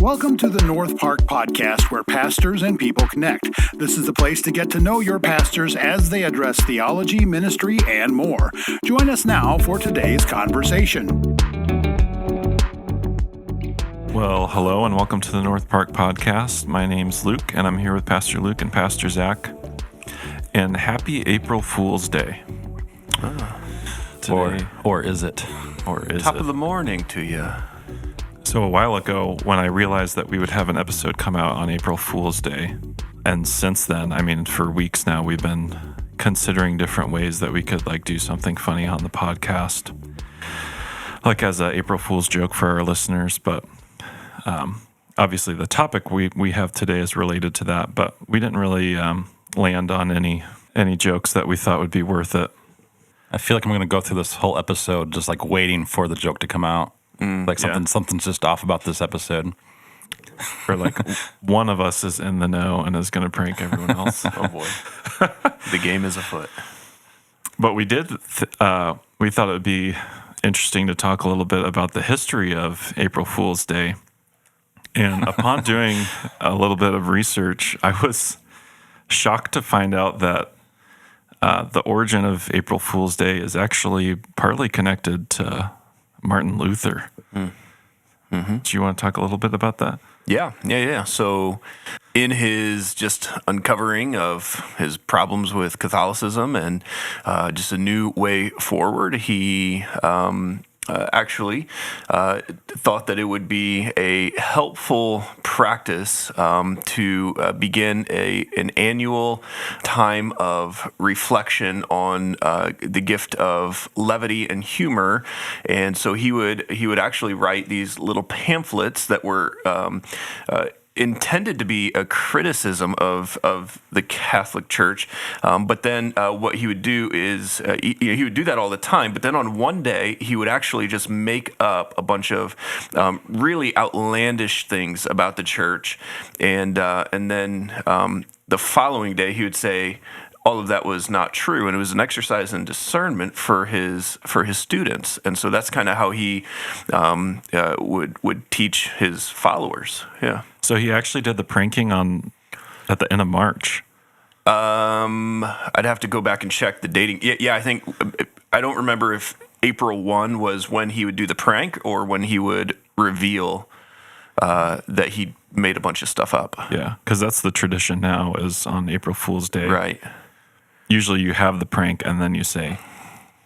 Welcome to the North Park Podcast, where pastors and people connect. This is the place to get to know your pastors as they address theology, ministry, and more. Join us now for today's conversation. Well, hello and welcome to the North Park Podcast. My name's Luke, and I'm here with Pastor Luke and Pastor Zach. And happy April Fool's Day. Today, or is it? Top of the morning to you. So a while ago, when I realized that we would have an episode come out on April Fool's Day, and since then, for weeks now, we've been considering different ways that we could do something funny on the podcast, as a April Fool's joke for our listeners. But obviously, the topic we have today is related to that, but we didn't really land on any jokes that we thought would be worth it. I feel like I'm going to go through this whole episode just waiting for the joke to come out. Something's just off about this episode. Or one of us is in the know and is going to prank everyone else. Oh boy, the game is afoot. But we did. We thought it would be interesting to talk a little bit about the history of April Fool's Day. And upon doing a little bit of research, I was shocked to find out that the origin of April Fool's Day is actually partly connected to Martin Luther. Mm-hmm. Do you want to talk a little bit about that? Yeah. So in his just uncovering of his problems with Catholicism and just a new way forward, he actually thought that it would be a helpful practice to begin an annual time of reflection on the gift of levity and humor. And so he would actually write these little pamphlets that were intended to be a criticism of the Catholic Church, but then what he would do is he would do that all the time. But then on one day he would actually just make up a bunch of really outlandish things about the church, and then the following day he would say all of that was not true, and it was an exercise in discernment for his students, and so that's kind of how he would teach his followers. Yeah. So he actually did the pranking at the end of March. I'd have to go back and check the dating. Yeah. I don't remember if April 1 was when he would do the prank or when he would reveal that he made a bunch of stuff up. Yeah, because that's the tradition now, is on April Fool's Day. Right. Usually you have the prank and then you say,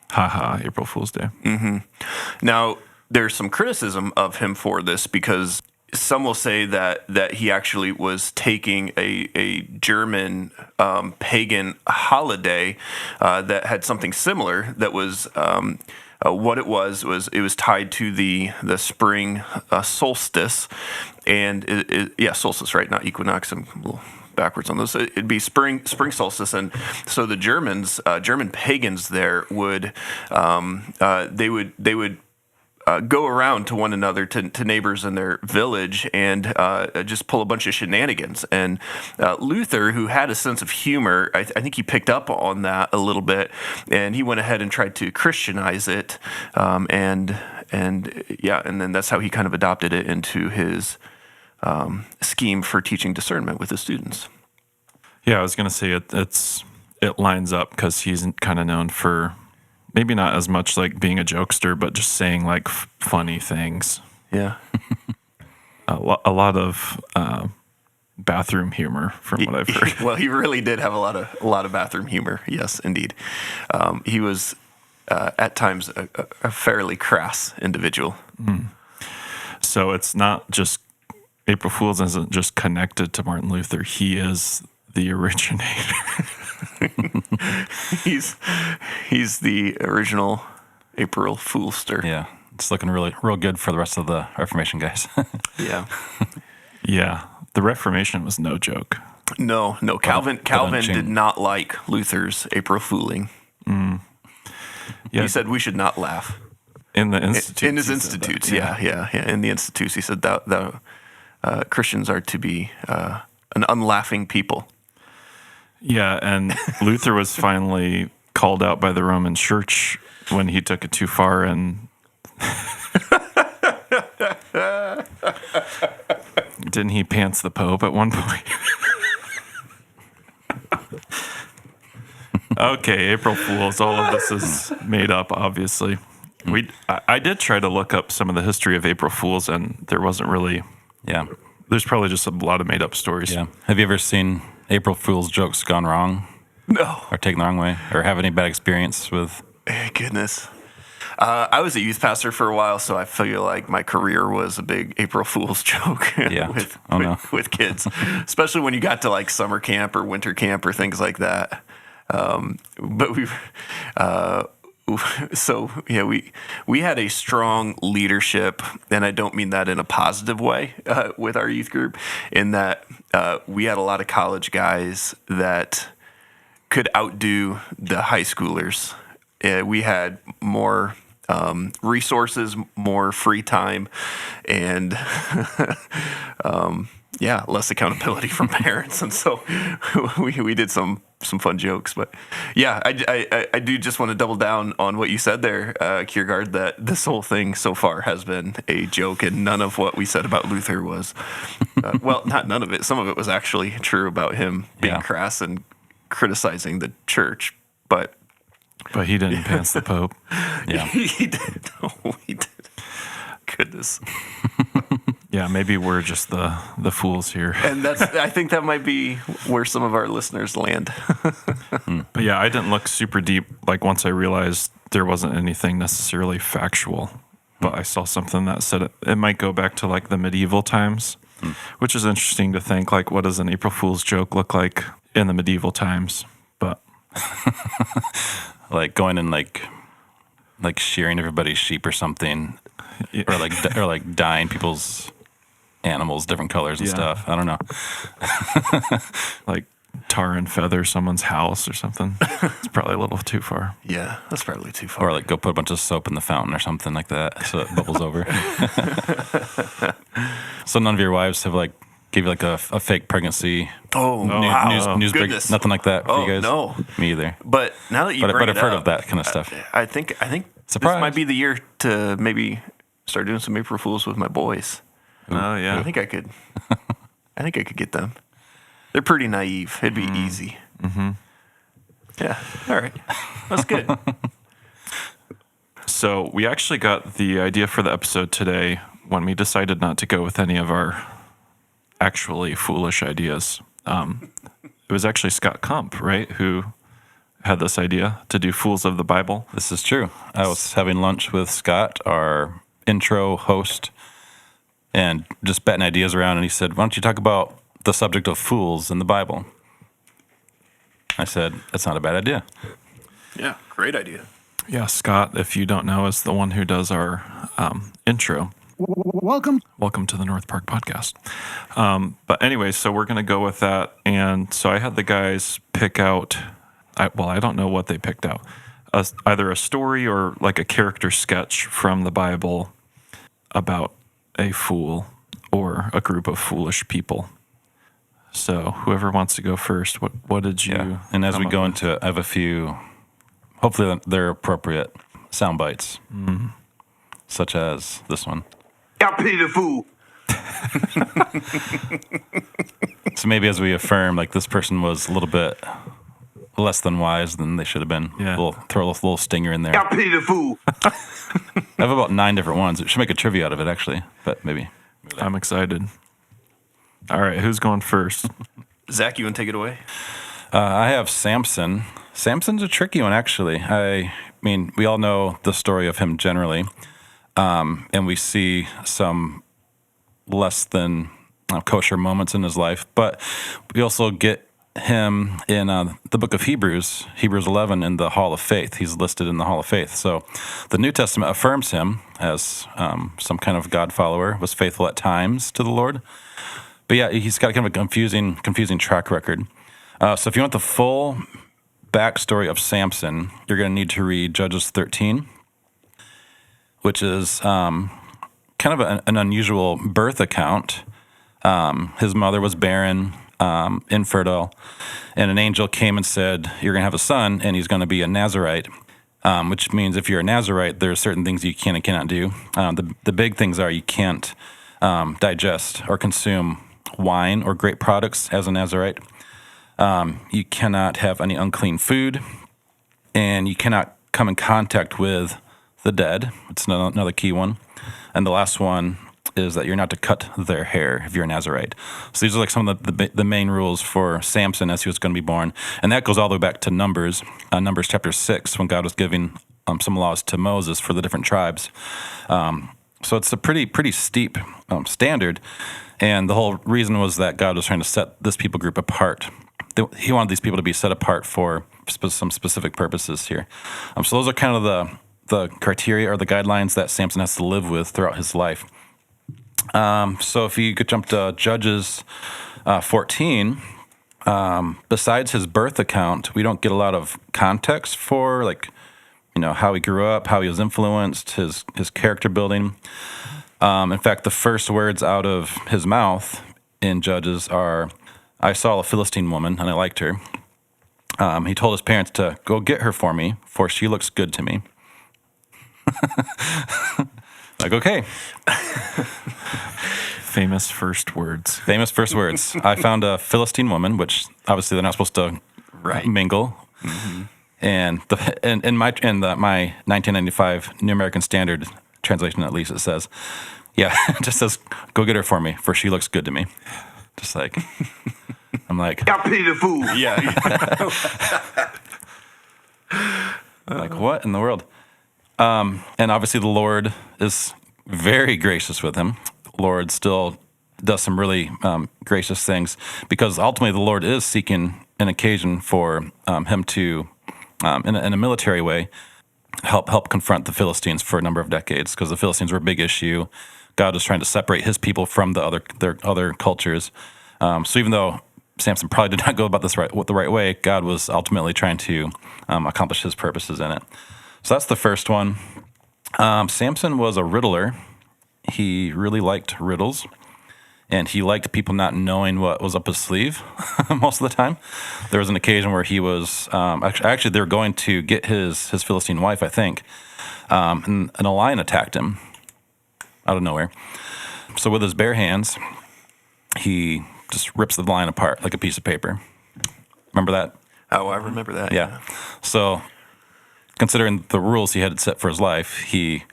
haha, April Fool's Day. Mm-hmm. Now, there's some criticism of him for this, because some will say that he actually was taking a German pagan holiday that had something similar, that was what it was it was tied to the spring solstice, and solstice, right? Not equinox. I'm a little backwards on those. It'd be spring solstice, and so the German pagans there would they would go around to one another, to neighbors in their village, and just pull a bunch of shenanigans. And Luther, who had a sense of humor, I think he picked up on that a little bit, and he went ahead and tried to Christianize it, and then that's how he kind of adopted it into his scheme for teaching discernment with his students. Yeah, I was going to say it lines up, because he's kind of known for maybe not as much being a jokester, but just saying funny things. Yeah. A lot of bathroom humor, from what I've heard. Well, he really did have a lot of bathroom humor. Yes, indeed. He was at times a fairly crass individual. Mm. So it's not just April Fool's isn't just connected to Martin Luther. He is the originator. He's the original April Foolster. Yeah, it's looking real good for the rest of the Reformation guys. Yeah. Yeah, the Reformation was no joke. No. Calvin did not like Luther's April Fooling. Mm. Yeah. He said we should not laugh. In the institutes. In his institutes, yeah. In the institutes, he said that Christians are to be an unlaughing people. Yeah, and Luther was finally called out by the Roman Church when he took it too far, and Didn't he pants the Pope at one point? Okay, April Fools. All of this is made up, obviously. I did try to look up some of the history of April Fools, and there wasn't really. Yeah. There's probably just a lot of made up stories. Yeah. Have you ever seen April Fool's jokes gone wrong? No. Or taken the wrong way? Or have any bad experience with? Goodness. I was a youth pastor for a while, so I feel like my career was a big April Fool's joke Yeah. with kids, especially when you got to like summer camp or winter camp or things like that. But we had a strong leadership, and I don't mean that in a positive way with our youth group, in that we had a lot of college guys that could outdo the high schoolers. We had more resources, more free time, and less accountability from parents. And so we did some fun jokes. But yeah, I do just want to double down on what you said there, Kiergaard, that this whole thing so far has been a joke, and none of what we said about Luther was, well, not none of it. Some of it was actually true about him being crass and criticizing the church, but he didn't pants the Pope. Yeah. he did. Oh, he did. Goodness. Yeah, maybe we're just the fools here. And I think that might be where some of our listeners land. But yeah, I didn't look super deep. Like once I realized there wasn't anything necessarily factual, but I saw something that said it might go back to like the medieval times, which is interesting to think. Like, what does an April Fool's joke look like in the medieval times? But like going and like shearing everybody's sheep or something, or like dyeing people's animals different colors and stuff. I don't know. Like tar and feather someone's house or something. It's probably a little too far. Yeah, that's probably too far. Or like go put a bunch of soap in the fountain or something like that so it bubbles over. So none of your wives have like give you like a fake pregnancy? News break, nothing like that for you guys? No, me either. But now that you bring I've heard of that kind of stuff. I think this might be the year to maybe start doing some April Fools with my boys. Oh yeah, I think I could. I think I could get them. They're pretty naive. It'd be easy. Mm-hmm. Yeah. All right. That's good. So we actually got the idea for the episode today when we decided not to go with any of our actually foolish ideas. It was actually Scott Kump, right, who had this idea to do Fools of the Bible. This is true. I was having lunch with Scott, our intro host, and just batting ideas around, and he said, why don't you talk about the subject of fools in the Bible? I said, that's not a bad idea. Yeah, great idea. Yeah, Scott, if you don't know, is the one who does our intro. Welcome to the North Park Podcast. But anyway, so we're going to go with that. And so I had the guys pick out, I don't know what they picked out, either a story or like a character sketch from the Bible about a fool or a group of foolish people. So whoever wants to go first, what did you... Yeah. And as we go into it, I have a few, hopefully they're appropriate sound bites, such as this one. I pity the fool. So maybe as we affirm, like this person was a little bit less than wise than they should have been. Yeah. We'll throw a little stinger in there. I pity the fool. I have about 9 different ones. It should make a trivia out of it, actually, but maybe. I'm excited. All right, who's going first? Zach, you want to take it away? I have Samson. Samson's a tricky one, actually. I mean, we all know the story of him generally, and we see some less than kosher moments in his life, but we also get him in the book of Hebrews 11, in the Hall of Faith. He's listed in the Hall of Faith. So the New Testament affirms him as some kind of God follower, was faithful at times to the Lord. But yeah, he's got kind of a confusing track record. So if you want the full backstory of Samson, you're going to need to read Judges 13, which is kind of an unusual birth account. His mother was barren, infertile, and an angel came and said, you're going to have a son, and he's going to be a Nazirite, which means if you're a Nazirite, there are certain things you can and cannot do. The big things are you can't digest or consume wine or grape products as a Nazirite. You cannot have any unclean food, and you cannot come in contact with the dead. It's another key one. And the last one is that you're not to cut their hair if you're a Nazirite. So these are like some of the main rules for Samson as he was going to be born. And that goes all the way back to Numbers chapter 6, when God was giving some laws to Moses for the different tribes. So it's a pretty steep standard. And the whole reason was that God was trying to set this people group apart. He wanted these people to be set apart for some specific purposes here. So those are kind of the criteria or the guidelines that Samson has to live with throughout his life. So if you could jump to Judges 14, besides his birth account, we don't get a lot of context for how he grew up, how he was influenced, his character building. In fact, the first words out of his mouth in Judges are, "I saw a Philistine woman and I liked her." He told his parents to go get her for me, for she looks good to me. Okay. Famous first words. Famous first words. I found a Philistine woman, which obviously they're not supposed to mingle. Mm-hmm. And in my 1995 New American Standard translation, at least, it says, it just says, "Go get her for me, for she looks good to me." Just like, I'm like, I pity the fool. Yeah. like, what in the world? And obviously the Lord is very gracious with him. The Lord still does some really gracious things, because ultimately the Lord is seeking an occasion for him to, in a military way, help confront the Philistines for a number of decades, because the Philistines were a big issue. God was trying to separate his people from their other cultures. So even though Samson probably did not go about this the right way, God was ultimately trying to accomplish his purposes in it. So that's the first one. Samson was a riddler. He really liked riddles, and he liked people not knowing what was up his sleeve most of the time. There was an occasion where he was, actually they were going to get his Philistine wife, I think, and a lion attacked him out of nowhere. So with his bare hands, he just rips the lion apart like a piece of paper. Remember that? Oh, I remember that. Yeah. So considering the rules he had set for his life, he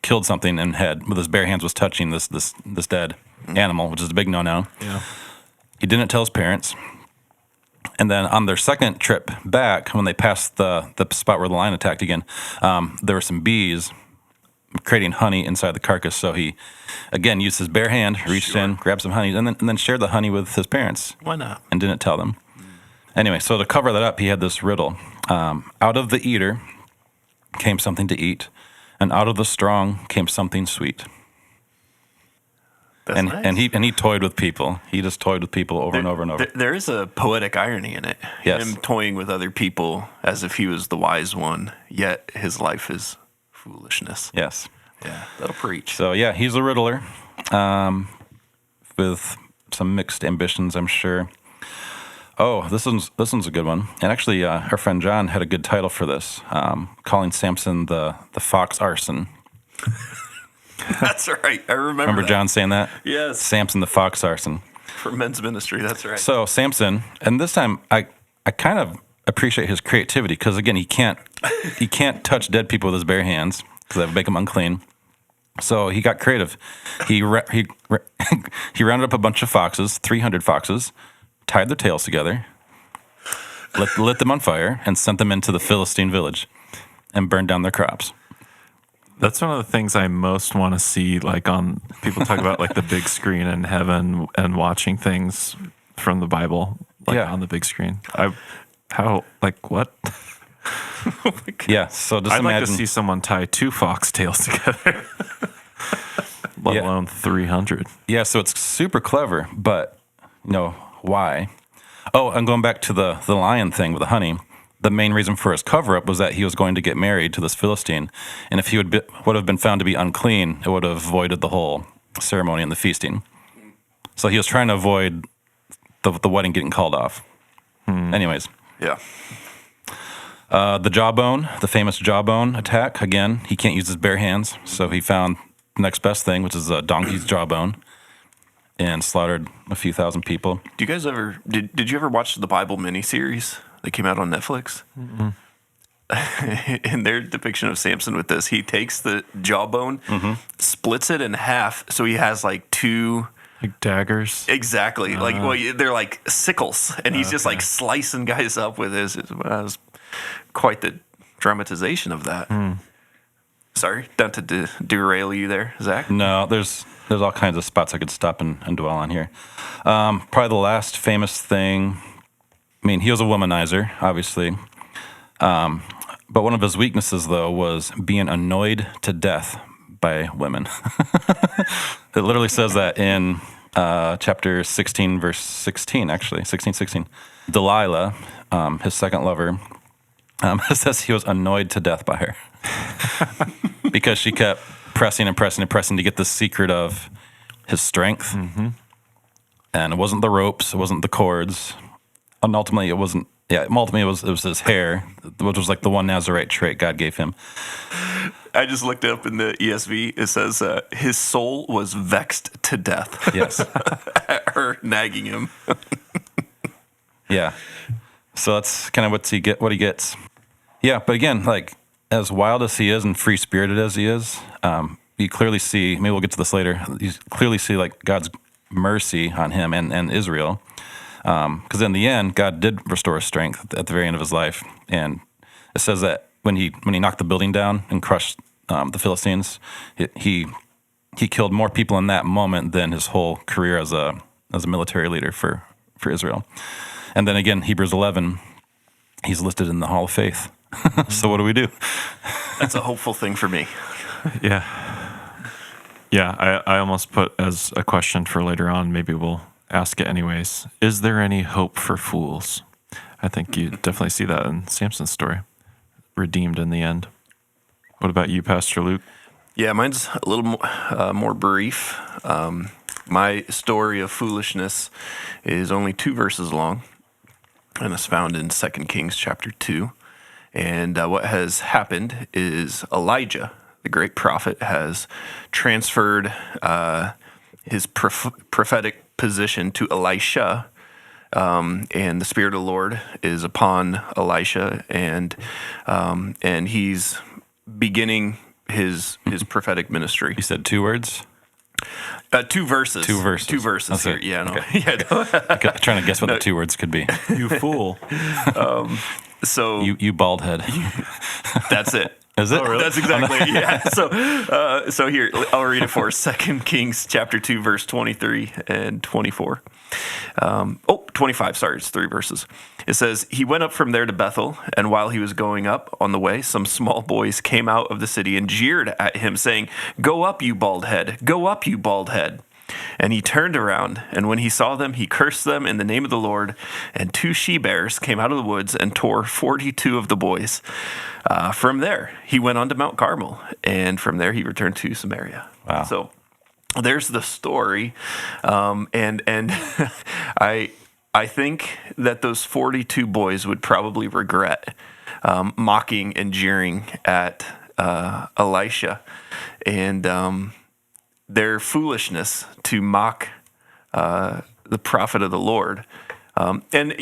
killed something and with his bare hands was touching this dead animal, which is a big no-no. Yeah. He didn't tell his parents. And then on their second trip back, when they passed the spot where the lion attacked again, there were some bees creating honey inside the carcass. So he, again, used his bare hand, reached in, grabbed some honey, and then shared the honey with his parents. Why not? And didn't tell them. Anyway, so to cover that up, he had this riddle. Out of the eater came something to eat, and out of the strong came something sweet. That's nice. And he toyed with people. He just toyed with people over and over and over. There is a poetic irony in it. Yes. Him toying with other people as if he was the wise one, yet his life is foolishness. Yes. Yeah, that'll preach. So yeah, he's a riddler, with some mixed ambitions, I'm sure. Oh, this one's a good one. And actually, our friend John had a good title for this, calling Samson the fox arson. That's right. I Remember that. John saying that? Yes. Samson the fox arson. For men's ministry, that's right. So Samson, and this time I kind of appreciate his creativity, because again, he can't touch dead people with his bare hands because that would make him unclean. So he got creative. He rounded up a bunch of foxes, 300 foxes, tied their tails together, lit them on fire, and sent them into the Philistine village and burned down their crops. That's one of the things I most want to see, like on people talk about like the big screen in heaven and watching things from the Bible, like on the big screen. What? Yeah, so just I'd imagine. like to see someone tie 2 fox tails together, let alone 300. Yeah, so it's super clever, but why? Oh, and going back to the lion thing with the honey, the main reason for his cover-up was that he was going to get married to this Philistine, and if he would have been found to be unclean, it would have voided the whole ceremony and the feasting. So he was trying to avoid the wedding getting called off. Anyways. Yeah. The jawbone, the famous jawbone attack, again, he can't use his bare hands, so he found the next best thing, which is a donkey's jawbone. and slaughtered a few thousand people. Do you guys ever did you ever watch the Bible miniseries that came out on Netflix? In their depiction of Samson with this, he takes the jawbone, splits it in half, so he has like two Like daggers. exactly like they're like sickles, and he's just like slicing guys up with his. It was quite the dramatization of that. Sorry, not to derail you there, Zach. No, there's all kinds of spots I could stop and dwell on here. Probably the last famous thing. I mean, he was a womanizer, obviously. But one of his weaknesses, though, was being annoyed to death by women. It literally says that in chapter 16, verse 16, actually, 16:16. Delilah, his second lover, it says he was annoyed to death by her because she kept pressing and pressing and pressing to get the secret of his strength. And it wasn't the ropes, it wasn't the cords, and ultimately it wasn't. Yeah, ultimately it was his hair, which was like the one Nazarite trait God gave him. I just looked up in the ESV. It says his soul was vexed to death. Yes. At her nagging him. Yeah. So that's kind of what he gets. Yeah, but again, like as wild as he is and free spirited as he is, you clearly see. Maybe we'll get to this later. You clearly see like God's mercy on him and Israel. Because in the end, God did restore his strength at the very end of his life, and it says that when he knocked the building down and crushed the Philistines, he killed more people in that moment than his whole career as a military leader for Israel. And then again, Hebrews 11, he's listed in the Hall of Faith. So what do we do? That's a hopeful thing for me. Yeah. I almost put as a question for later on. Maybe we'll ask it anyways. Is there any hope for fools? I think you definitely see that in Samson's story. Redeemed in the end. What about you, Pastor Luke? Yeah, mine's a little more brief. My story of foolishness is only 2 verses long, and it's found in 2 Kings chapter 2. And what has happened is Elijah, the great prophet, has transferred his prophetic position to Elisha, and the Spirit of the Lord is upon Elisha, and he's beginning his prophetic ministry. You said 2 words? 2 verses. 2 verses. 2 verses here. Okay. Yeah, no. Okay. Yeah, Trying to guess what the 2 words could be. You fool. so You bald head. that's it. Is it? That's exactly it. Yeah. So here, I'll read it for us. 2 Kings chapter 2, verse 23 and 24. 25, sorry, it's 3 verses. It says, he went up from there to Bethel, and while he was going up on the way, some small boys came out of the city and jeered at him, saying, "Go up, you bald head! Go up, you bald head!" And he turned around, and when he saw them, he cursed them in the name of the Lord. And 2 she-bears came out of the woods and tore 42 of the boys. From there, he went on to Mount Carmel, and from there he returned to Samaria. Wow. So there's the story, and I think that those 42 boys would probably regret mocking and jeering at Elisha, and their foolishness to mock the prophet of the Lord. And,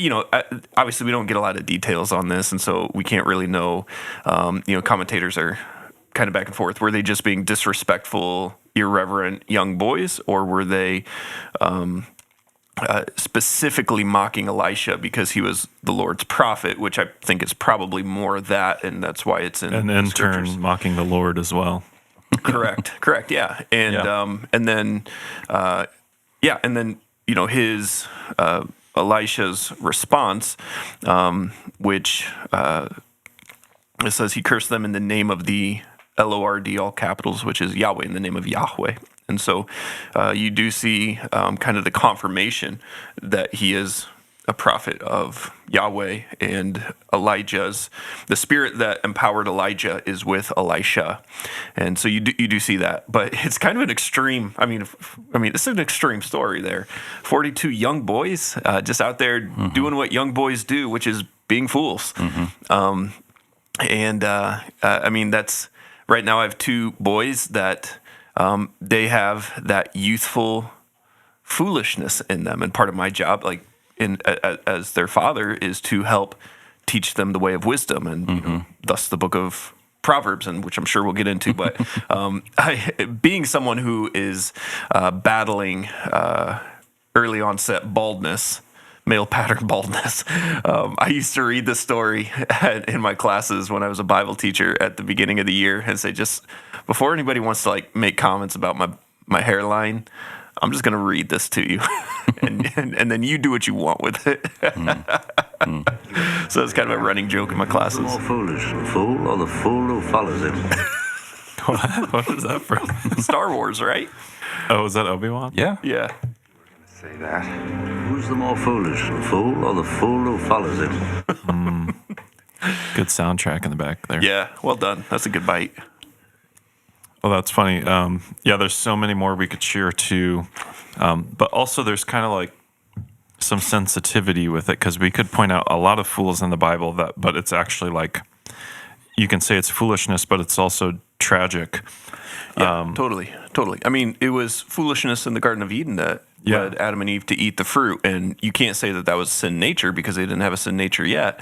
obviously we don't get a lot of details on this, and so we can't really know. Commentators are kind of back and forth. Were they just being disrespectful, irreverent young boys, or were they specifically mocking Elisha because he was the Lord's prophet, which I think is probably more of that, and that's why it's in And in turn, mocking the Lord as well. Correct, yeah. And and then his Elisha's response, which it says he cursed them in the name of the Lord, all capitals, which is Yahweh, in the name of Yahweh. And so you do see kind of the confirmation that he is a prophet of Yahweh, and the spirit that empowered Elijah is with Elisha. And so you do see that. But it's kind of an extreme, I mean, this is an extreme story there. 42 young boys just out there doing what young boys do, which is being fools. That's, right now I have 2 boys that they have that youthful foolishness in them. And part of my job, like as their father, is to help teach them the way of wisdom, and you know, thus the book of Proverbs, and which I'm sure we'll get into. But being someone who is battling early onset baldness, male pattern baldness, I used to read this story in my classes when I was a Bible teacher at the beginning of the year, and say, just before anybody wants to like make comments about my hairline, I'm just going to read this to you, and then you do what you want with it. So it's kind of a running joke in my classes. More foolish, the fool or the fool who follows him? What is that from? Star Wars, right? Oh, is that Obi-Wan? Yeah. Yeah. Say that. Who's the more foolish, the fool or the fool who follows him? Good soundtrack in the back there. Yeah, well done. That's a good bite. Well, that's funny. Yeah, there's so many more we could share too. But also there's kind of like some sensitivity with it, because we could point out a lot of fools in the Bible but it's actually like, you can say it's foolishness, but it's also tragic. Yeah, totally. I mean, it was foolishness in the Garden of Eden that led Adam and Eve to eat the fruit, and you can't say that was sin nature because they didn't have a sin nature yet.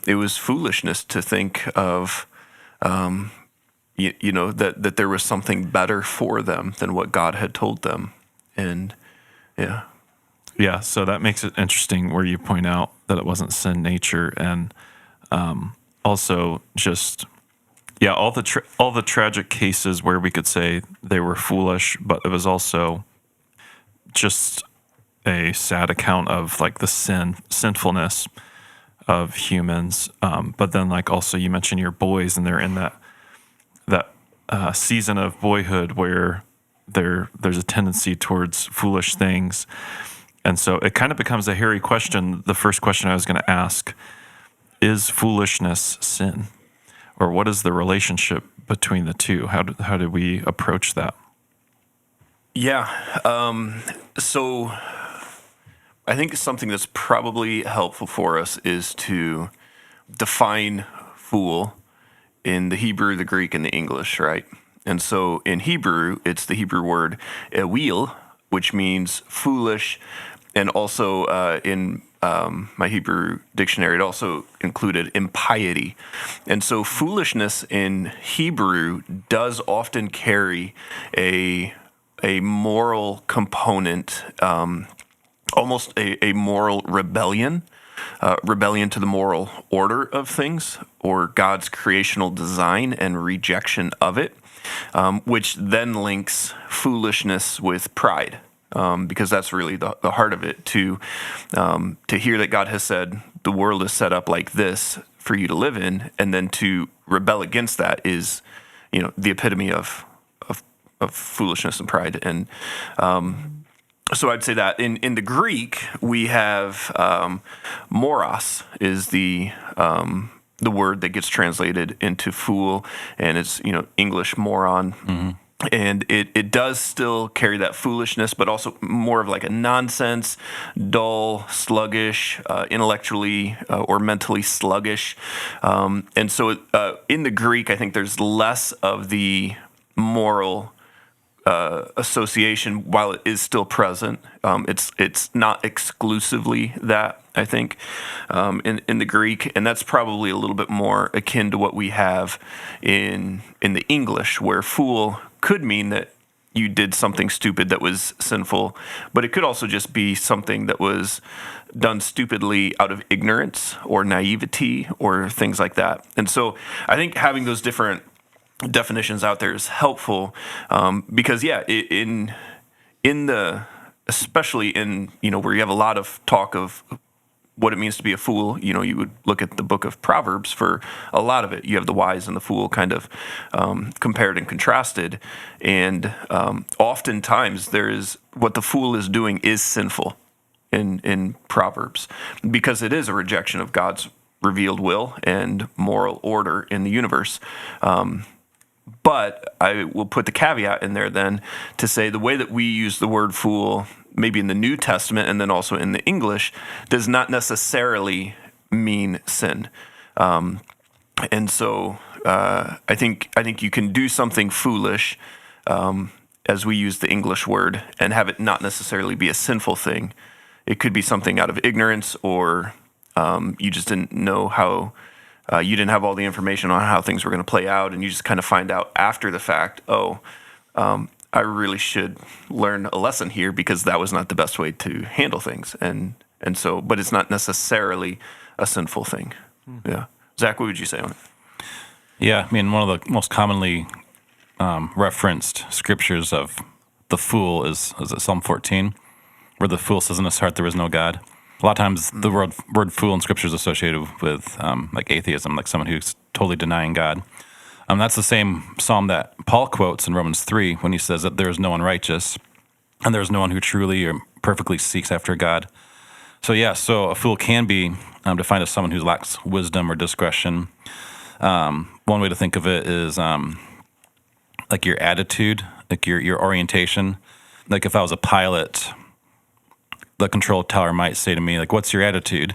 It was foolishness to think of, you know, that there was something better for them than what God had told them, and yeah. Yeah, so that makes it interesting where you point out that it wasn't sin nature, and also just all the tragic cases where we could say they were foolish, but it was also just a sad account of like the sinfulness of humans. But then like also you mentioned your boys, and they're in that season of boyhood where there's a tendency towards foolish things. And so it kind of becomes a hairy question. The first question I was going to ask, is foolishness sin? Or what is the relationship between the two? How do we approach that? Yeah. So I think something that's probably helpful for us is to define fool in the Hebrew, the Greek, and the English, right? And so in Hebrew, it's the Hebrew word ewil, which means foolish. And also in my Hebrew dictionary, it also included impiety. And so foolishness in Hebrew does often carry a moral component, almost a moral rebellion to the moral order of things, or God's creational design and rejection of it, which then links foolishness with pride. Because that's really the heart of it, to hear that God has said the world is set up like this for you to live in, and then to rebel against that is, you know, the epitome of foolishness and pride. And so I'd say that in the Greek we have moros is the word that gets translated into fool, and it's, you know, English moron. Mm-hmm. And it does still carry that foolishness, but also more of like a nonsense, dull, sluggish, intellectually or mentally sluggish. And so in the Greek, I think there's less of the moral association, while it is still present. It's not exclusively that, I think, in the Greek, and that's probably a little bit more akin to what we have in the English, where fool could mean that you did something stupid that was sinful, but it could also just be something that was done stupidly out of ignorance or naivety or things like that. And so I think having those different definitions out there is helpful, because in the, especially in, you know, where you have a lot of talk of what it means to be a fool, you know, you would look at the book of Proverbs for a lot of it. You have the wise and the fool kind of compared and contrasted, and oftentimes there is, what the fool is doing is sinful in Proverbs, because it is a rejection of God's revealed will and moral order in the universe. But I will put the caveat in there then to say the way that we use the word fool, maybe in the New Testament and then also in the English, does not necessarily mean sin. And so I think you can do something foolish as we use the English word, and have it not necessarily be a sinful thing. It could be something out of ignorance, or you just didn't know how, you didn't have all the information on how things were going to play out, and you just kind of find out after the fact, I really should learn a lesson here because that was not the best way to handle things. And so, but it's not necessarily a sinful thing. Yeah. Zach, what would you say on it? Yeah, I mean, one of the most commonly referenced scriptures of the fool is it Psalm 14, where the fool says in his heart there is no God. A lot of times the word fool in scripture is associated with like atheism, like someone who's totally denying God. That's the same psalm that Paul quotes in Romans 3 when he says that there is no one righteous and there is no one who truly or perfectly seeks after God. So yeah, so a fool can be defined as someone who lacks wisdom or discretion. One way to think of it is like your attitude, like your orientation. Like if I was a pilot, the control tower might say to me, like, what's your attitude?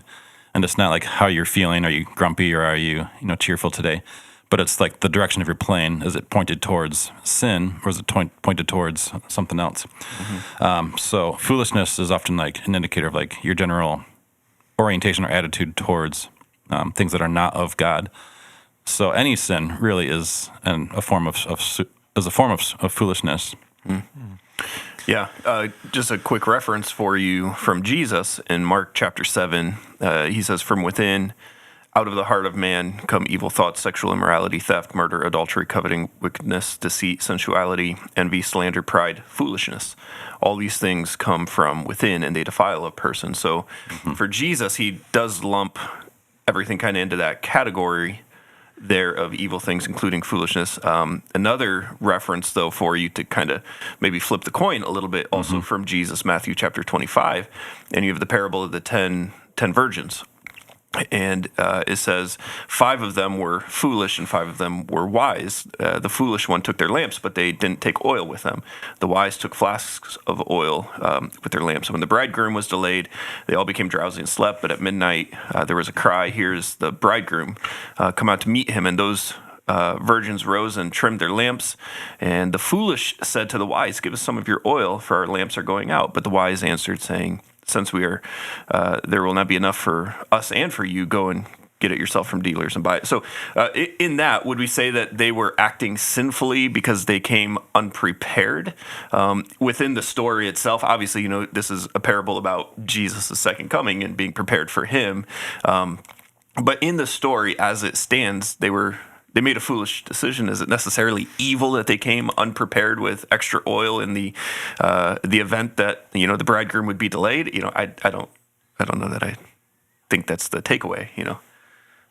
And it's not like how you're feeling. Are you grumpy or are you cheerful today? But it's like the direction of your plane. Is it pointed towards sin or is it pointed towards something else? Mm-hmm. So foolishness is often like an indicator of like your general orientation or attitude towards things that are not of God. So any sin really is a form of foolishness. Mm-hmm. Yeah, just a quick reference for you from Jesus in Mark chapter 7. He says, "From within, out of the heart of man come evil thoughts, sexual immorality, theft, murder, adultery, coveting, wickedness, deceit, sensuality, envy, slander, pride, foolishness. All these things come from within, and they defile a person." So for Jesus, he does lump everything kind of into that category there of evil things, including foolishness. Another reference, though, for you to kind of maybe flip the coin a little bit, also from Jesus, Matthew chapter 25, and you have the parable of the 10 virgins. And it says 5 of them were foolish and 5 of them were wise. The foolish one took their lamps, but they didn't take oil with them. The wise took flasks of oil with their lamps. When the bridegroom was delayed, they all became drowsy and slept. But at midnight, there was a cry, "Here's the bridegroom, come out to meet him." And those virgins rose and trimmed their lamps. And the foolish said to the wise, "Give us some of your oil, for our lamps are going out." But the wise answered, saying, "Since we are, there will not be enough for us and for you. Go and get it yourself from dealers and buy it." So in that, would we say that they were acting sinfully because they came unprepared? Within the story itself, obviously, this is a parable about Jesus' second coming and being prepared for him. But in the story, as it stands, they made a foolish decision. Is it necessarily evil that they came unprepared with extra oil in the event that the bridegroom would be delayed? I don't know that I think that's the takeaway.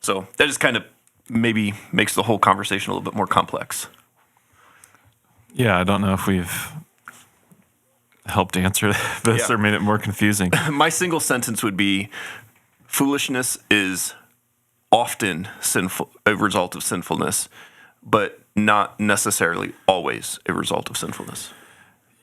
So that just kind of maybe makes the whole conversation a little bit more complex. Yeah, I don't know if we've helped answer this or made it more confusing. My single sentence would be: foolishness is often a result of sinfulness, but not necessarily always a result of sinfulness.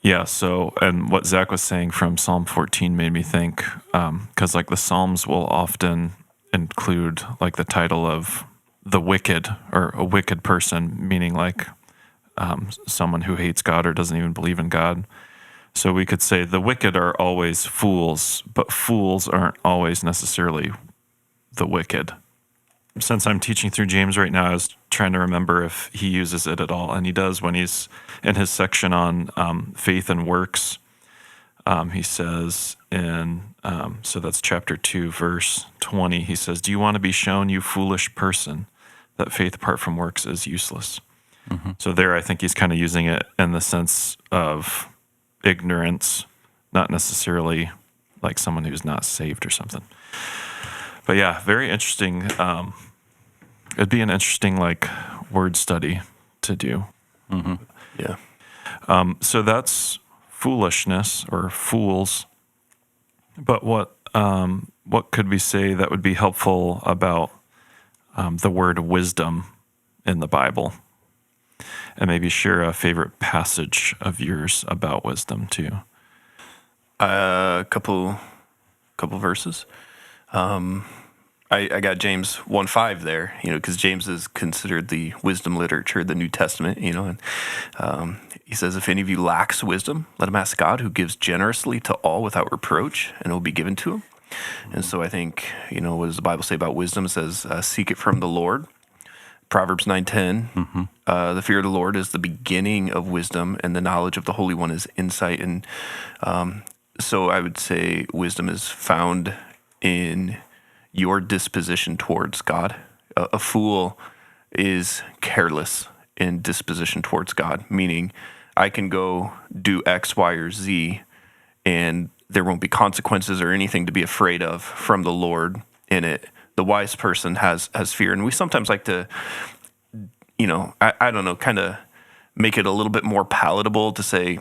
Yeah, so, and what Zach was saying from Psalm 14 made me think, because like the Psalms will often include like the title of the wicked or a wicked person, meaning like someone who hates God or doesn't even believe in God. So we could say the wicked are always fools, but fools aren't always necessarily the wicked. Since I'm teaching through James right now, I was trying to remember if he uses it at all, and he does when he's in his section on faith and works. He says so that's chapter 2, verse 20, he says, "Do you want to be shown, you foolish person, that faith apart from works is useless?" Mm-hmm. So there I think he's kind of using it in the sense of ignorance, not necessarily like someone who's not saved or something. But yeah, very interesting. It'd be an interesting like word study to do. Mm-hmm. Yeah. So that's foolishness or fools. But what could we say that would be helpful about the word wisdom in the Bible? And maybe share a favorite passage of yours about wisdom too. A couple verses. I got James 1:5 there, because James is considered the wisdom literature of the New Testament, and he says, if any of you lacks wisdom, let him ask God, who gives generously to all without reproach, and it will be given to him. And so I think, what does the Bible say about wisdom? It says, seek it from the Lord. Proverbs 9:10, the fear of the Lord is the beginning of wisdom, and the knowledge of the Holy One is insight. And so I would say wisdom is found in your disposition towards God. A fool is careless in disposition towards God, meaning I can go do X, Y, or Z, and there won't be consequences or anything to be afraid of from the Lord in it. The wise person has fear. And we sometimes like to, I don't know, kind of make it a little bit more palatable to say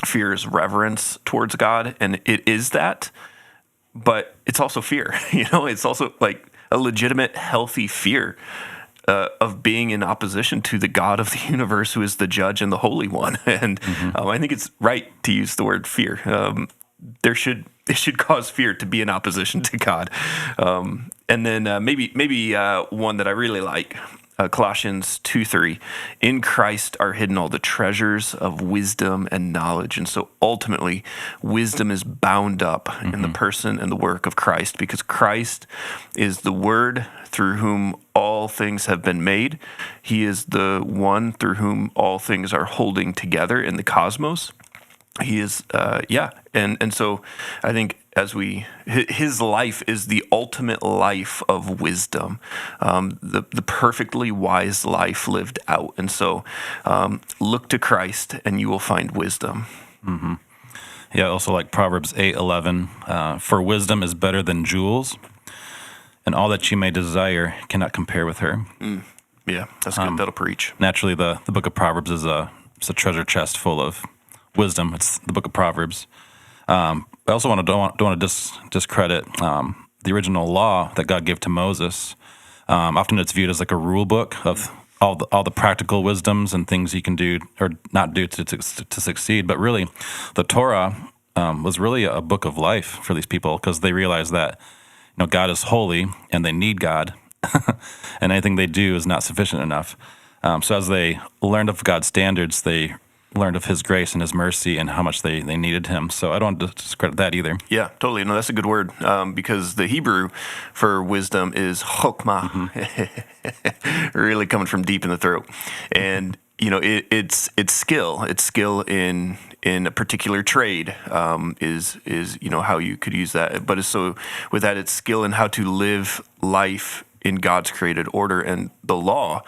fear is reverence towards God. And it is that. But it's also fear, it's also like a legitimate, healthy fear of being in opposition to the God of the universe, who is the judge and the Holy One. And I think it's right to use the word fear. It should cause fear to be in opposition to God. And then maybe one that I really like, Colossians 2:3, in Christ are hidden all the treasures of wisdom and knowledge. And so ultimately, wisdom is bound up in the person and the work of Christ, because Christ is the Word through whom all things have been made. He is the one through whom all things are holding together in the cosmos. He is, and so I think his life is the ultimate life of wisdom, the perfectly wise life lived out. And so look to Christ and you will find wisdom. Mm-hmm. Yeah, also like Proverbs 8:11, for wisdom is better than jewels, and all that you may desire cannot compare with her. Yeah, that's good. That'll preach. Naturally, the book of Proverbs is a treasure chest full of wisdom. It's the book of Proverbs. I also don't want to discredit the original law that God gave to Moses. Often it's viewed as like a rule book of all the practical wisdoms and things you can do or not do to succeed. But really, the Torah was really a book of life for these people, because they realized that God is holy and they need God, and anything they do is not sufficient enough. So as they learned of God's standards, they learned of His grace and His mercy and how much they needed Him. So I don't want to discredit that either. Yeah, totally. No, that's a good word, because the Hebrew for wisdom is chokmah, really coming from deep in the throat. And it's skill. It's skill in a particular trade, is how you could use that. But so with that, it's skill in how to live life in God's created order. And the law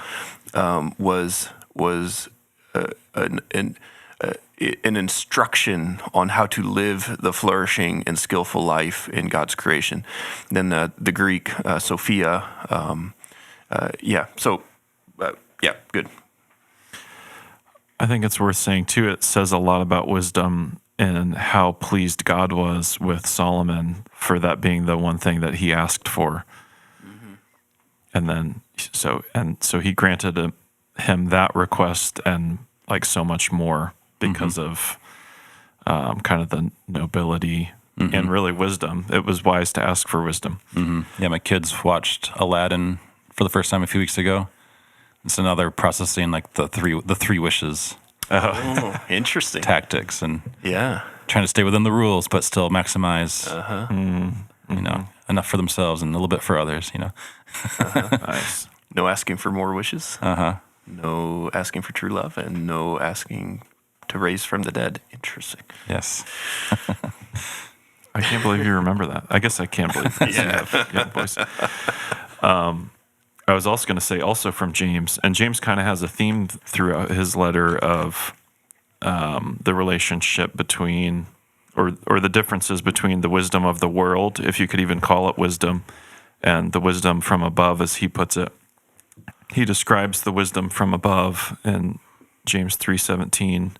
was an instruction on how to live the flourishing and skillful life in God's creation. Then the Greek Sophia, good. I think it's worth saying too, it says a lot about wisdom and how pleased God was with Solomon for that being the one thing that he asked for. And then so he granted him that request and like so much more because of kind of the nobility and really wisdom. It was wise to ask for wisdom. Yeah, my kids watched Aladdin for the first time a few weeks ago. It's another processing like the three wishes. Oh, interesting tactics and trying to stay within the rules but still maximize enough for themselves and a little bit for others. Nice. No asking for more wishes. No asking for true love, and no asking to raise from the dead. Interesting. Yes. I can't believe you remember that. I guess I can't believe that. Yeah, boys. I was also going to say, also from James, and James kind of has a theme throughout his letter of the relationship between, or the differences between the wisdom of the world, if you could even call it wisdom, and the wisdom from above, as he puts it. He describes the wisdom from above in James 3:17.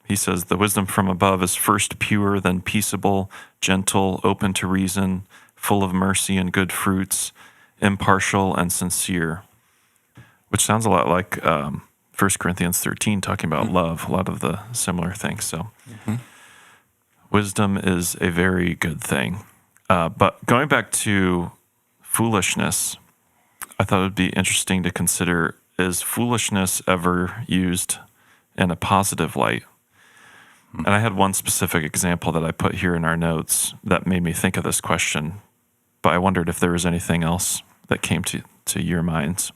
He says, the wisdom from above is first pure, then peaceable, gentle, open to reason, full of mercy and good fruits, impartial and sincere, which sounds a lot like 1 Corinthians 13, talking about love, a lot of the similar things. So wisdom is a very good thing. But going back to foolishness, I thought it would be interesting to consider, is foolishness ever used in a positive light? And I had one specific example that I put here in our notes that made me think of this question, but I wondered if there was anything else that came to your minds.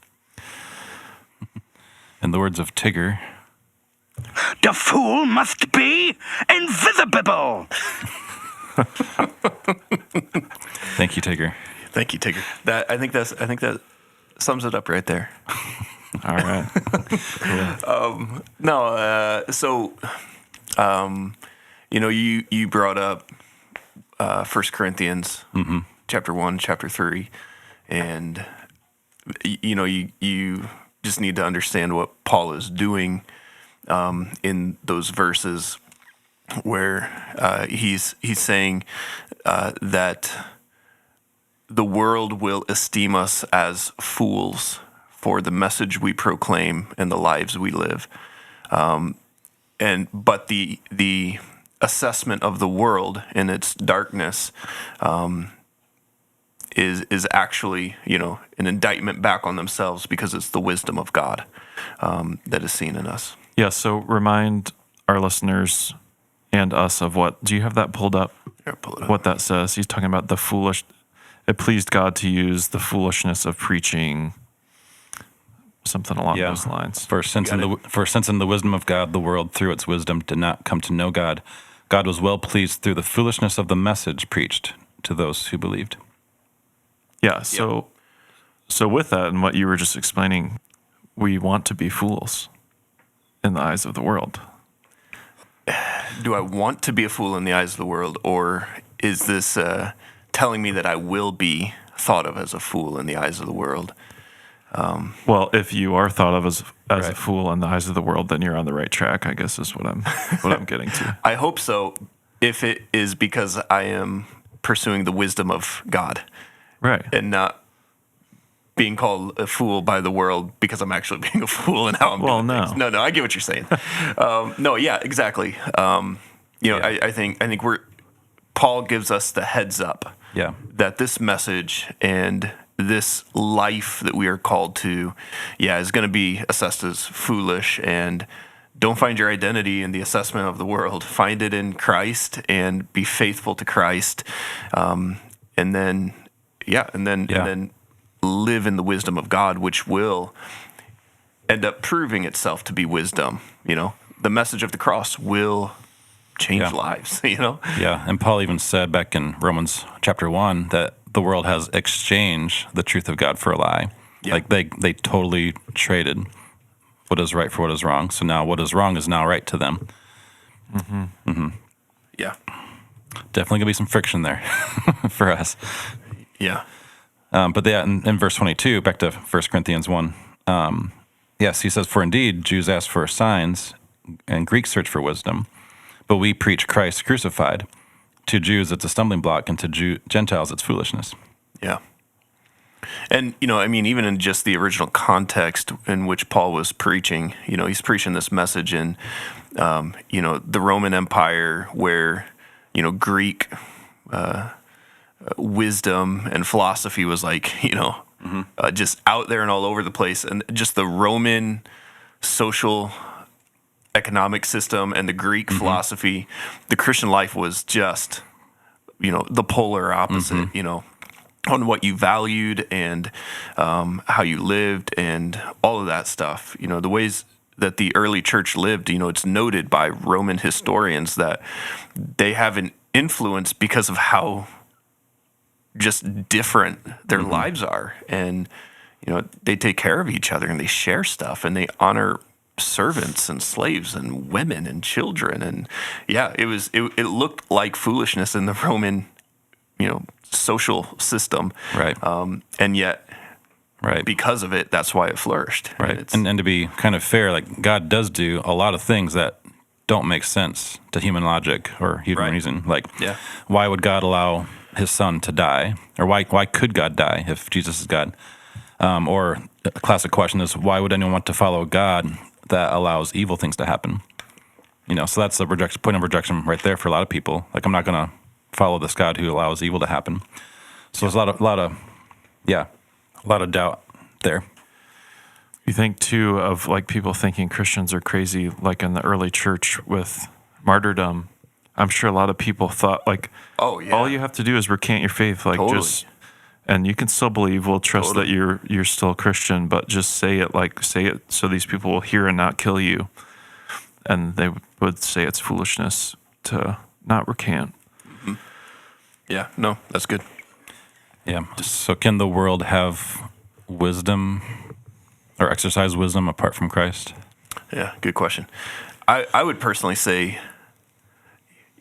In the words of Tigger, The fool must be invisible. thank you, Tigger. Thank you, Tigger. I think that sums it up right there. All right. You brought up 1 Corinthians chapter 1, chapter 3, and you just need to understand what Paul is doing in those verses where he's saying that the world will esteem us as fools for the message we proclaim and the lives we live. But the assessment of the world and its darkness is actually, an indictment back on themselves because it's the wisdom of God that is seen in us. Yeah, so remind our listeners and us of what, do you have that pulled up? Here, pull it up. What that says. He's talking about it pleased God to use the foolishness of preaching, something along those lines. For since in the wisdom of God, the world through its wisdom did not come to know God. God was well pleased through the foolishness of the message preached to those who believed. Yeah, so with that and what you were just explaining, we want to be fools in the eyes of the world. Do I want to be a fool in the eyes of the world, or is this telling me that I will be thought of as a fool in the eyes of the world? Well, if you are thought of as a fool in the eyes of the world, then you're on the right track, I guess is what I'm getting to. I hope so, if it is because I am pursuing the wisdom of God. Right. And not being called a fool by the world because I'm actually being a fool and how I'm doing things. No, I get what you're saying. Exactly. I think Paul gives us the heads up that this message and this life that we are called to, is going to be assessed as foolish. And don't find your identity in the assessment of the world. Find it in Christ and be faithful to Christ. And then live in the wisdom of God, which will end up proving itself to be wisdom. The message of the cross will change lives, Yeah, and Paul even said back in Romans chapter 1 that the world has exchanged the truth of God for a lie. Yeah. Like they totally traded what is right for what is wrong. So now what is wrong is now right to them. Mm-hmm. Mm-hmm. Yeah. Definitely going to be some friction there for us. Yeah. In verse 22, back to 1 Corinthians 1, yes, he says, "For indeed, Jews ask for signs, and Greeks search for wisdom, but we preach Christ crucified. To Jews, it's a stumbling block, and to Gentiles, it's foolishness." Yeah. And, even in just the original context in which Paul was preaching, he's preaching this message in, the Roman Empire where, Greek wisdom and philosophy was like, just out there and all over the place. And just the Roman social economic system and the Greek philosophy, the Christian life was just, the polar opposite, on what you valued and how you lived and all of that stuff. The ways that the early church lived, it's noted by Roman historians that they have an influence because of how just different their lives are. And, they take care of each other and they share stuff and they honor servants and slaves and women and children. And it looked like foolishness in the Roman, social system. Right. And yet, because of it, that's why it flourished. Right. And to be kind of fair, like God does do a lot of things that don't make sense to human logic or human reason. Like, why would God allow his son to die? Or why could God die if Jesus is God? Or a classic question is, why would anyone want to follow God that allows evil things to happen? So that's a point of rejection right there for a lot of people. Like, I'm not going to follow this God who allows evil to happen. So there's a lot of Yeah, a lot of doubt there. You think too of like people thinking Christians are crazy, like in the early church with martyrdom. I'm sure a lot of people thought like, Oh, yeah. all you have to do is recant your faith, like Totally. and you can still believe. We'll trust that you're still a Christian, but just say it so these people will hear and not kill you. And they would say it's foolishness to not recant. Yeah, no, that's good. Yeah. So can the world have wisdom or exercise wisdom apart from Christ? Yeah, good question. I would personally say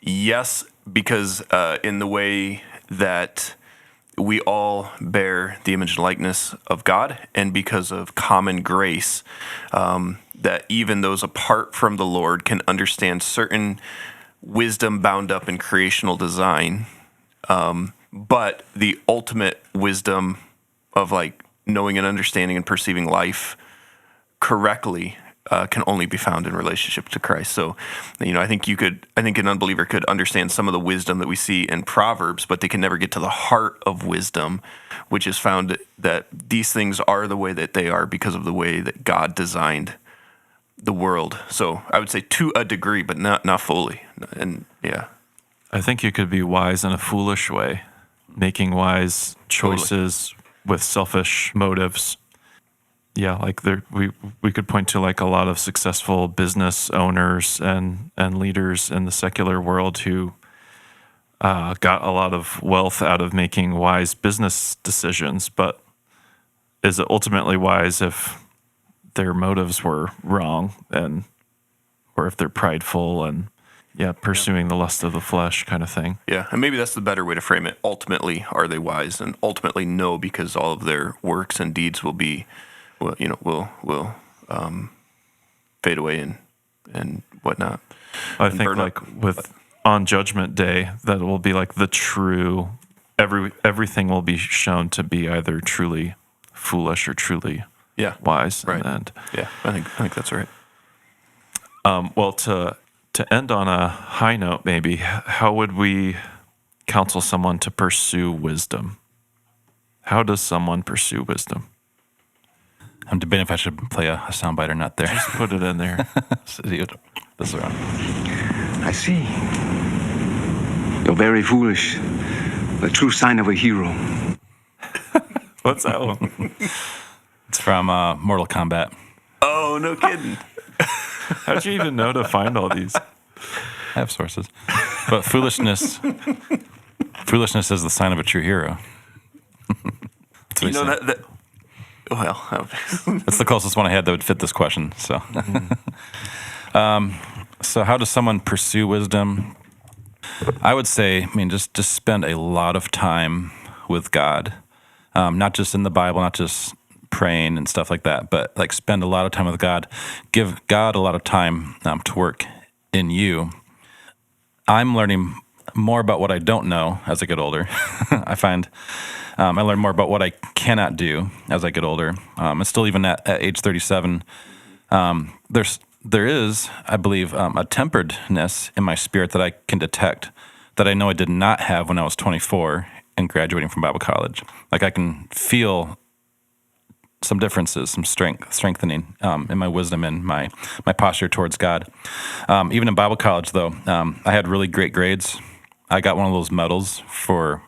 yes, because in the way that we all bear the image and likeness of God, and because of common grace, that even those apart from the Lord can understand certain wisdom bound up in creational design, but the ultimate wisdom of like knowing and understanding and perceiving life correctly can only be found in relationship to Christ. So, I think an unbeliever could understand some of the wisdom that we see in Proverbs, but they can never get to the heart of wisdom, which is found that these things are the way that they are because of the way that God designed the world. So I would say to a degree, but not fully. And yeah. I think you could be wise in a foolish way, making wise choices with selfish motives. Yeah, like we could point to like a lot of successful business owners and leaders in the secular world who got a lot of wealth out of making wise business decisions. But is it ultimately wise if their motives were wrong, or if they're prideful and pursuing the lust of the flesh kind of thing? Yeah, and maybe that's the better way to frame it. Ultimately, are they wise? And ultimately, no, because all of their works and deeds will be, will fade away and whatnot. I and think burn like up. on Judgment Day, that will be like the true. Everything will be shown to be either truly foolish or truly wise in right. the end. Yeah, I think that's right. Well, to end on a high note, maybe, how would we counsel someone to pursue wisdom? How does someone pursue wisdom? I'm debating if I should play a soundbite or not there. Just put it in there. This is around. I see. You're very foolish. The true sign of a hero. What's that one? It's from Mortal Kombat. Oh, no kidding. How'd you even know to find all these? I have sources. But foolishness is the sign of a true hero. You know that well, that's the closest one I had that would fit this question. So, so how does someone pursue wisdom? I would say, just spend a lot of time with God, not just in the Bible, not just praying and stuff like that, but like spend a lot of time with God. Give God a lot of time to work in you. I'm learning more about what I don't know as I get older. I find I learn more about what I cannot do as I get older. And still, even at age 37, there is, I believe, a temperedness in my spirit that I can detect that I know I did not have when I was 24 and graduating from Bible college. Like I can feel some differences, some strengthening in my wisdom and my posture towards God. Even in Bible college, though, I had really great grades. I got one of those medals for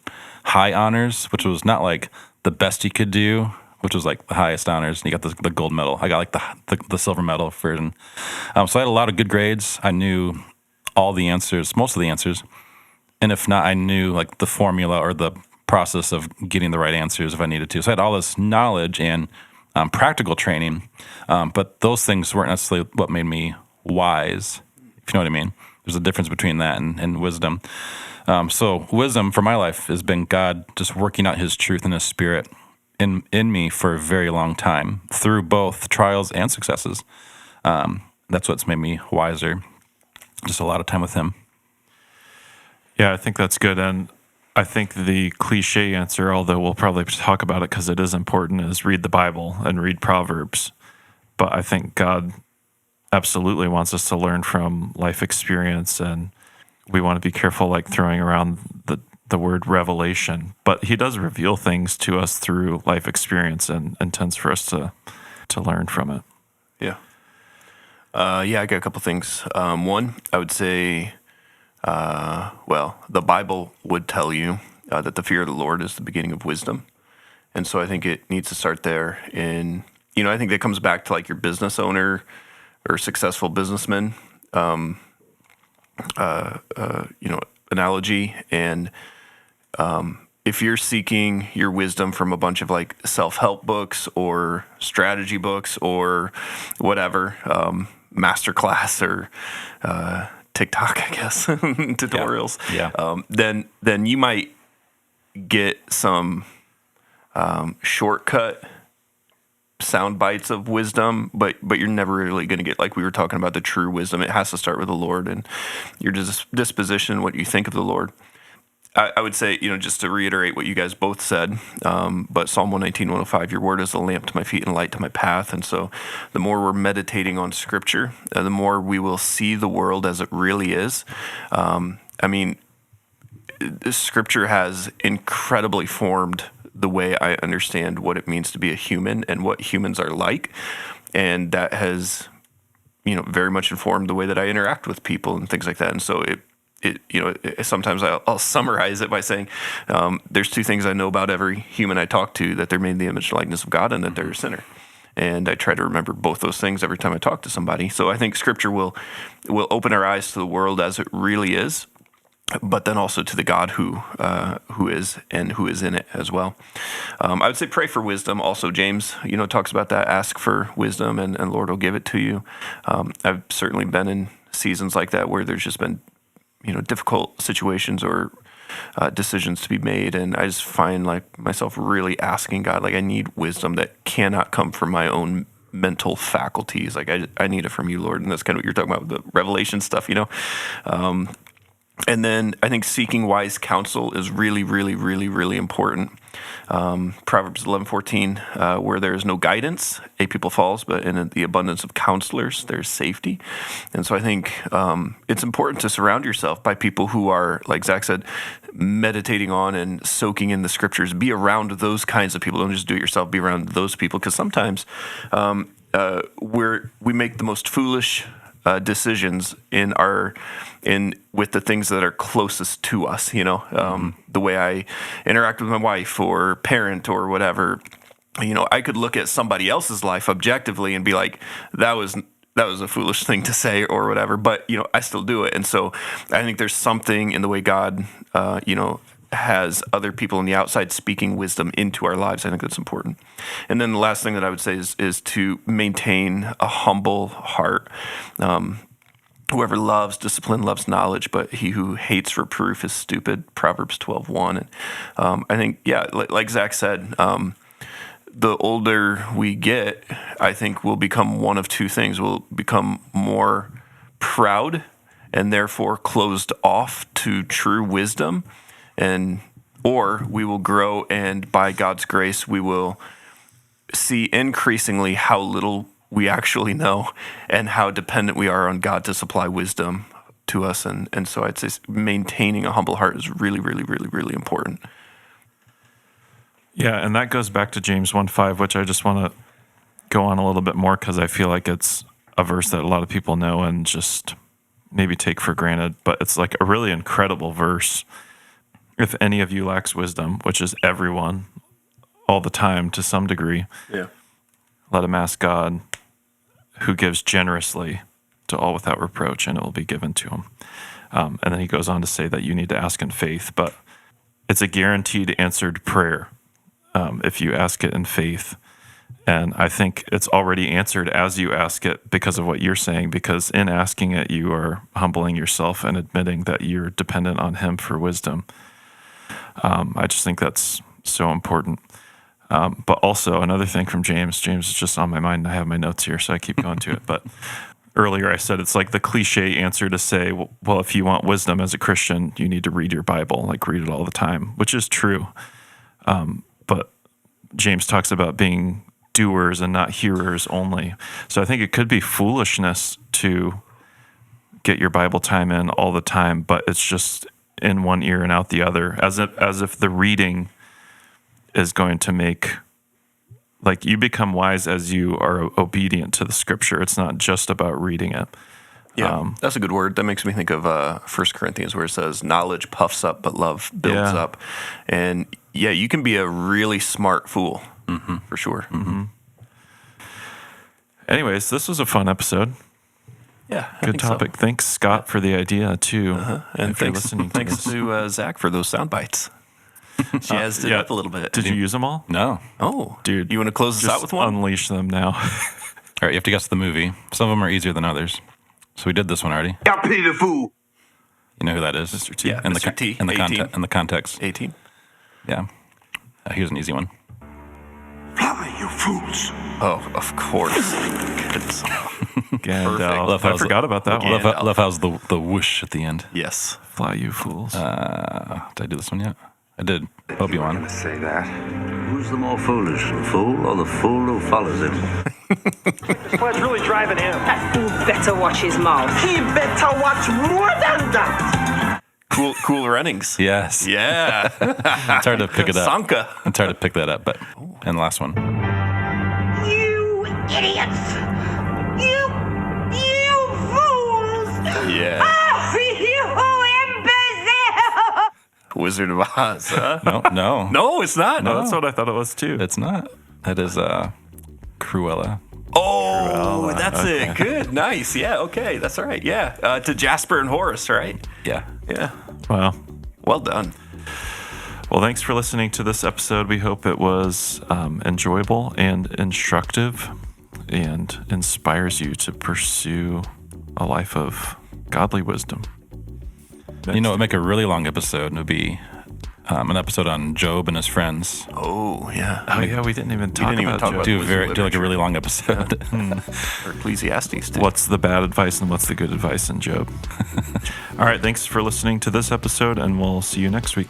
high honors, which was not like the best you could do, which was like the highest honors. And you got the gold medal. I got like the silver medal version. So I had a lot of good grades. I knew all the answers, most of the answers. And if not, I knew like the formula or the process of getting the right answers if I needed to. So I had all this knowledge and practical training, but those things weren't necessarily what made me wise, if you know what I mean. There's a difference between that and wisdom. So wisdom for my life has been God just working out his truth and his spirit in me for a very long time through both trials and successes. That's what's made me wiser. Just a lot of time with him. Yeah, I think that's good. And I think the cliche answer, although we'll probably talk about it because it is important, is read the Bible and read Proverbs. But I think God absolutely wants us to learn from life experience, and we want to be careful, like throwing around the word revelation, but he does reveal things to us through life experience and intends for us to learn from it. Yeah. I got a couple things. One, I would say, the Bible would tell you that the fear of the Lord is the beginning of wisdom. And so I think it needs to start there I think that comes back to like your business owner or successful businessman, analogy. And if you're seeking your wisdom from a bunch of like self-help books or strategy books or whatever, masterclass or TikTok, I guess, tutorials, then you might get some shortcut sound bites of wisdom, but you're never really going to get, like we were talking about, the true wisdom. It has to start with the Lord and your disposition, what you think of the Lord. I would say, just to reiterate what you guys both said, but Psalm 119, 105, your word is a lamp to my feet and a light to my path. And so the more we're meditating on Scripture, the more we will see the world as it really is. Scripture has incredibly formed the way I understand what it means to be a human and what humans are like. And that has, very much informed the way that I interact with people and things like that. And so sometimes I'll summarize it by saying, there's two things I know about every human I talk to: that they're made in the image and likeness of God, and that they're a sinner. And I try to remember both those things every time I talk to somebody. So I think Scripture will open our eyes to the world as it really is, but then also to the God who is and who is in it as well. I would say pray for wisdom. Also, James, talks about that. Ask for wisdom, and Lord will give it to you. I've certainly been in seasons like that where there's just been difficult situations or decisions to be made, and I just find like myself really asking God, like, I need wisdom that cannot come from my own mental faculties. Like I need it from you, Lord. And that's kind of what you're talking about with the revelation stuff, And then I think seeking wise counsel is really, really, really, really important. Proverbs 11:14, where there is no guidance, a people falls, but in the abundance of counselors, there's safety. And so I think it's important to surround yourself by people who are, like Zach said, meditating on and soaking in the Scriptures. Be around those kinds of people. Don't just do it yourself. Be around those people, because sometimes we make the most foolish decisions with the things that are closest to us, the way I interact with my wife or parent or whatever. I could look at somebody else's life objectively and be like, that was a foolish thing to say or whatever, but I still do it. And so I think there's something in the way God has other people on the outside speaking wisdom into our lives. I think that's important. And then the last thing that I would say is to maintain a humble heart. Whoever loves discipline loves knowledge, but he who hates reproof is stupid. Proverbs 12:1. And I think, like Zach said, the older we get, I think we'll become one of two things. We'll become more proud and therefore closed off to true wisdom, or we will grow, and by God's grace, we will see increasingly how little we actually know and how dependent we are on God to supply wisdom to us. And so I'd say maintaining a humble heart is really, really, really, really important. Yeah, and that goes back to James 1:5, which I just want to go on a little bit more because I feel like it's a verse that a lot of people know and just maybe take for granted. But it's like a really incredible verse. If any of you lacks wisdom, which is everyone, all the time to some degree, let him ask God, who gives generously to all without reproach, and it will be given to him. And then he goes on to say that you need to ask in faith, but it's a guaranteed answered prayer if you ask it in faith. And I think it's already answered as you ask it because of what you're saying, because in asking it, you are humbling yourself and admitting that you're dependent on him for wisdom. I just think that's so important. But also another thing from James is just on my mind. I have my notes here, so I keep going to it. But earlier I said it's like the cliche answer to say, well, if you want wisdom as a Christian, you need to read your Bible, like read it all the time, which is true. But James talks about being doers and not hearers only. So I think it could be foolishness to get your Bible time in all the time, but it's in one ear and out the other, as if the reading is going to make, like, you become wise as you are obedient to the scripture. It's not just about reading it. Yeah, that's a good word. That makes me think of 1 Corinthians, where it says, knowledge puffs up, but love builds up. And yeah, you can be a really smart fool, for sure. Mm-hmm. Anyways, this was a fun episode. Yeah, good topic. So. Thanks, Scott, for the idea, too. And thanks to Zach for those sound bites. Jazzed it up a little bit. Did you use them all? No. Oh, dude. You want to close this out with one? Unleash them now. All right, you have to guess the movie. Some of them are easier than others. So we did this one already. I pity the fool. You know who that is? Mr. T. Yeah, Mr. T. In the context. 18. Yeah. Here's an easy one. Fly, you fools. Oh, of course. Gandalf. I forgot about that one. Love how's the whoosh at the end. Yes. Fly, you fools. Did I do this one yet? I did. Obi-Wan. I'm going to say that. Who's the more foolish, the fool or the fool who follows him? Well, it's really driving him. That fool better watch his mouth. He better watch more than that. Cool runnings. Yes. Yeah. It's hard to pick it up. Sanka. It's hard to pick that up, but and the last one. You idiots! You fools! Yeah. Oh, you imbecile! Wizard of Oz, huh? No. No, it's not. No, that's what I thought it was, too. It's not. That is Cruella. Oh, that's it. Good. Nice. Yeah, okay. That's all right. Yeah. To Jasper and Horace, right? Yeah. Yeah. Wow. Well done. Well, thanks for listening to this episode. We hope it was enjoyable and instructive and inspires you to pursue a life of godly wisdom. You know, it would make a really long episode. It would be an episode on Job and his friends. Oh, yeah. Oh, yeah, we didn't even talk about Job. Do like a really long episode. Yeah. Or Ecclesiastes, too. What's the bad advice and what's the good advice in Job? All right, thanks for listening to this episode, and we'll see you next week.